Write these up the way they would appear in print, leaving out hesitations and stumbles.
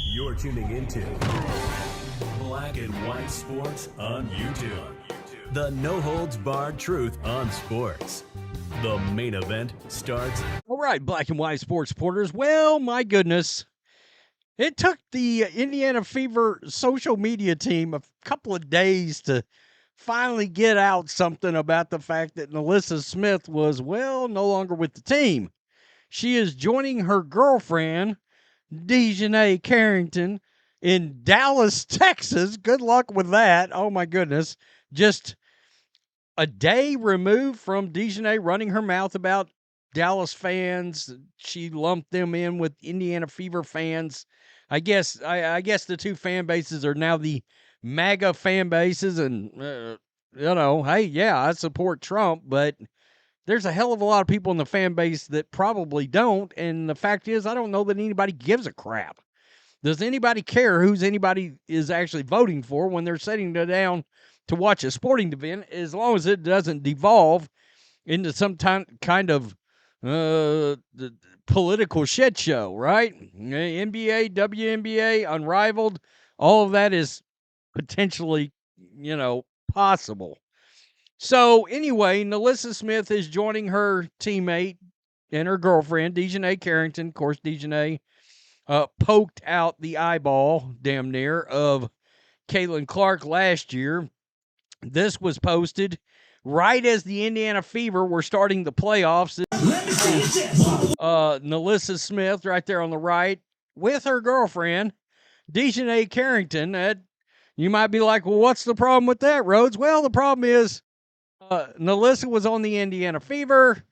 You're tuning into Black and White Sports on YouTube. The no-holds-barred truth on sports. The main event starts. All right, Black and White Sports supporters. Well, my goodness. It took the Indiana Fever social media team a couple of days to finally get out something about the fact that NaLyssa Smith was, well, no longer with the team. She is joining her girlfriend, Dejanay Carrington, in Dallas, Texas. Good luck with that. Oh, my goodness. Just a day removed from Dejanay running her mouth about Dallas fans. She lumped them in with Indiana Fever fans. I guess the two fan bases are now the MAGA fan bases, and hey, yeah, I support Trump, but there's a hell of a lot of people in the fan base that probably don't, and the fact is, I don't know that anybody gives a crap. Does anybody care who's anybody is actually voting for when they're sitting down to watch a sporting event, as long as it doesn't devolve into some kind of the political shit show, right? NBA, WNBA, unrivaled, all of that is potentially, possible. So anyway, NaLyssa Smith is joining her teammate and her girlfriend, Dejanay Carrington. Of course, Dejanay poked out the eyeball, damn near, of Caitlin Clark last year. This was posted right as the Indiana Fever were starting the playoffs. NaLyssa Smith right there on the right with her girlfriend, Dejanay Carrington. You might be like, well, what's the problem with that, Rhodes? Well, the problem is NaLyssa was on the Indiana Fever.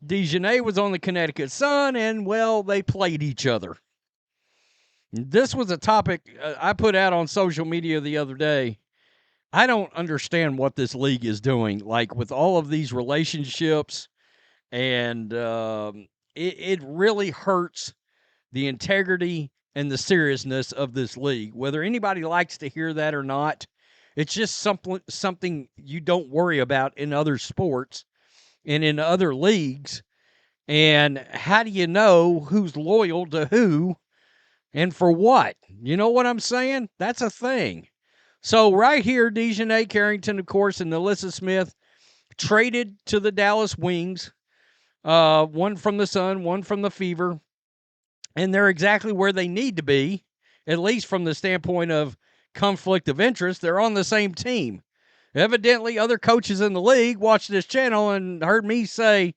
Dejanay was on the Connecticut Sun, and, well, they played each other. This was a topic I put out on social media the other day. I don't understand what this league is doing, like with all of these relationships, and it really hurts the integrity and the seriousness of this league. Whether anybody likes to hear that or not, it's just something you don't worry about in other sports and in other leagues. And how do you know who's loyal to who and for what? You know what I'm saying? That's a thing. So right here, Dejanay Carrington, of course, and NaLyssa Smith traded to the Dallas Wings. One from the Sun, one from the Fever. And they're exactly where they need to be, at least from the standpoint of conflict of interest. They're on the same team. Evidently, other coaches in the league watched this channel and heard me say,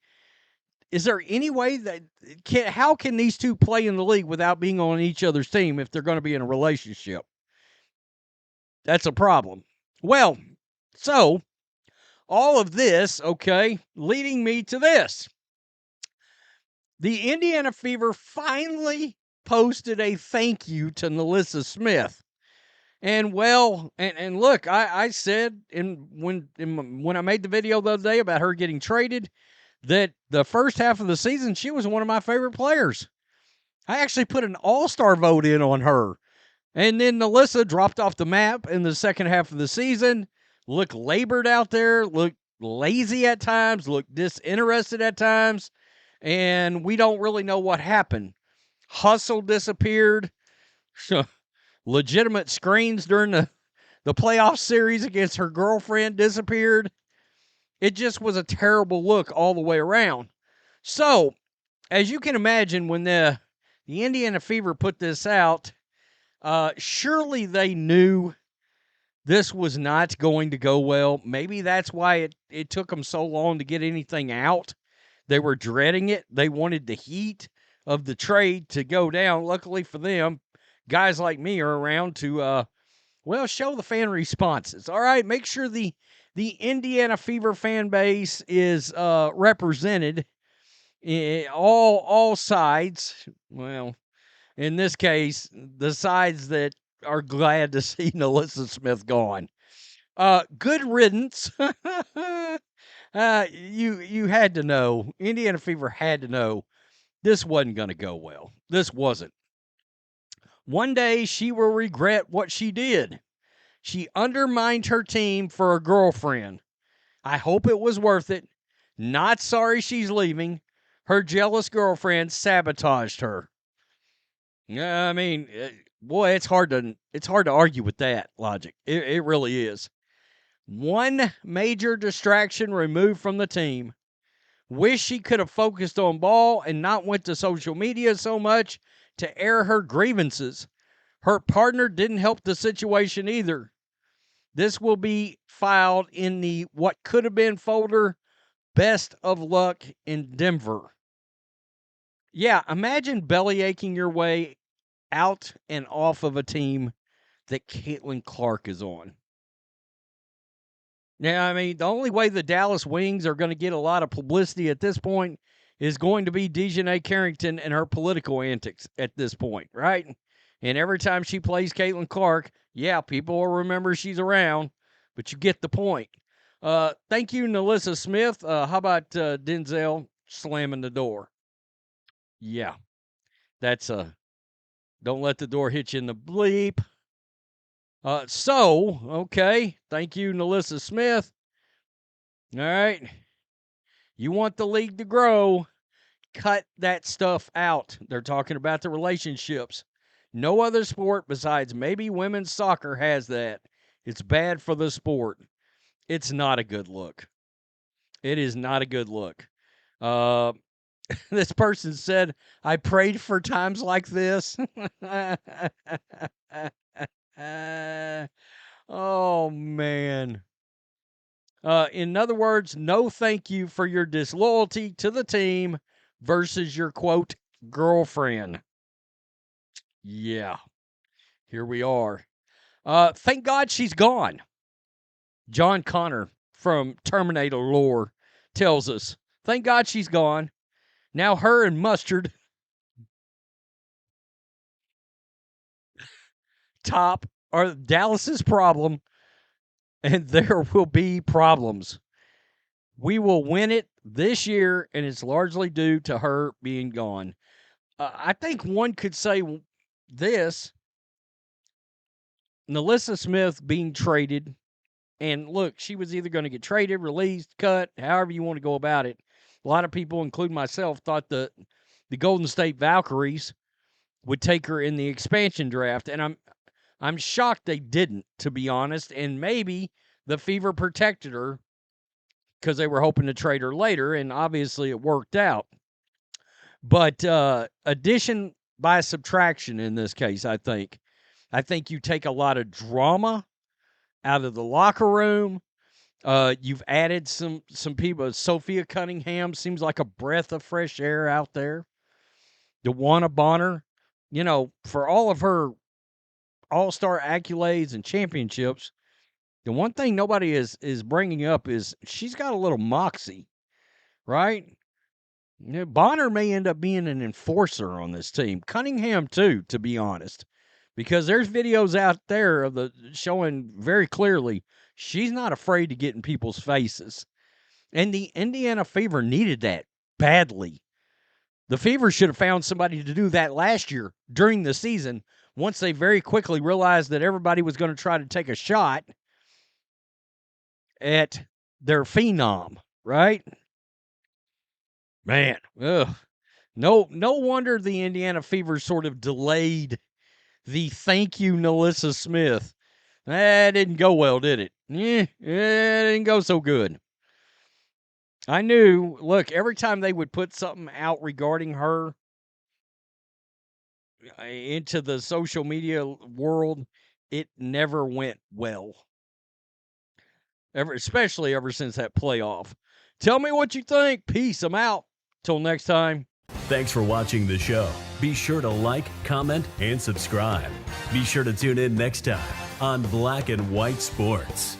is there any way that how can these two play in the league without being on each other's team if they're going to be in a relationship? That's a problem. Well, so all of this, okay, leading me to this. The Indiana Fever finally posted a thank you to NaLyssa Smith. And, well, and look, I said when I made the video the other day about her getting traded that the first half of the season, she was one of my favorite players. I actually put an all-star vote in on her. And then NaLyssa dropped off the map in the second half of the season, looked labored out there, looked lazy at times, looked disinterested at times, and we don't really know what happened. Hustle disappeared. Legitimate screens during the playoff series against her girlfriend disappeared. It just was a terrible look all the way around. So, as you can imagine, when the Indiana Fever put this out, surely they knew this was not going to go well. Maybe that's why it took them so long to get anything out. They were dreading it. They wanted the heat of the trade to go down. Luckily for them, guys like me are around to, show the fan responses. All right, make sure the Indiana Fever fan base is represented in all sides. Well, in this case, the sides that are glad to see NaLyssa Smith gone. Good riddance. You had to know. Indiana Fever had to know this wasn't going to go well. This wasn't. One day she will regret what she did. She undermined her team for a girlfriend. I hope it was worth it. Not sorry she's leaving. Her jealous girlfriend sabotaged her. Yeah, I mean, boy, it's hard to argue with that logic. It really is. One major distraction removed from the team. Wish she could have focused on ball and not went to social media so much to air her grievances. Her partner didn't help the situation either. This will be filed in the what could have been folder. Best of luck in Denver. Yeah, imagine belly aching your way out and off of a team that Caitlin Clark is on. Yeah, I mean, the only way the Dallas Wings are going to get a lot of publicity at this point is going to be Dejanay Carrington and her political antics at this point, right? And every time she plays Caitlin Clark, yeah, people will remember she's around, but you get the point. Thank you, NaLyssa Smith. How about Denzel slamming the door? Yeah, that's don't let the door hit you in the bleep. Okay. Thank you, NaLyssa Smith. All right. You want the league to grow, cut that stuff out. They're talking about the relationships. No other sport besides maybe women's soccer has that. It's bad for the sport. It's not a good look. It is not a good look. This person said, I prayed for times like this. Oh, man. In other words, no thank you for your disloyalty to the team versus your, quote, girlfriend. Yeah, here we are. Thank God she's gone. John Connor from Terminator lore tells us, thank God she's gone. Now her and Mustard top are Dallas's problem, and there will be problems. We will win it this year, and it's largely due to her being gone. I think one could say this, NaLyssa Smith being traded, and look, she was either going to get traded, released, cut, however you want to go about it. A lot of people, including myself, thought the Golden State Valkyries would take her in the expansion draft, and I'm shocked they didn't, to be honest, and maybe the Fever protected her because they were hoping to trade her later, and obviously it worked out. But addition by subtraction in this case, I think. I think you take a lot of drama out of the locker room. You've added some people. Sophia Cunningham seems like a breath of fresh air out there. DeWanna Bonner, for all of her all-star accolades and championships, the one thing nobody is bringing up is she's got a little moxie, right? Bonner may end up being an enforcer on this team. Cunningham, too, to be honest, because there's videos out there of showing very clearly she's not afraid to get in people's faces. And the Indiana Fever needed that badly. The Fever should have found somebody to do that last year during the season once they very quickly realized that everybody was going to try to take a shot at their phenom, right? Man, ugh. No wonder the Indiana Fever sort of delayed the thank you, NaLyssa Smith. That didn't go well, did it? It didn't go so good. I knew, look, every time they would put something out regarding her into the social media world, it never went well. Especially ever since that playoff. Tell me what you think. Peace. I'm out. Till next time. Thanks for watching the show. Be sure to like, comment, and subscribe. Be sure to tune in next time on Black and White Sports.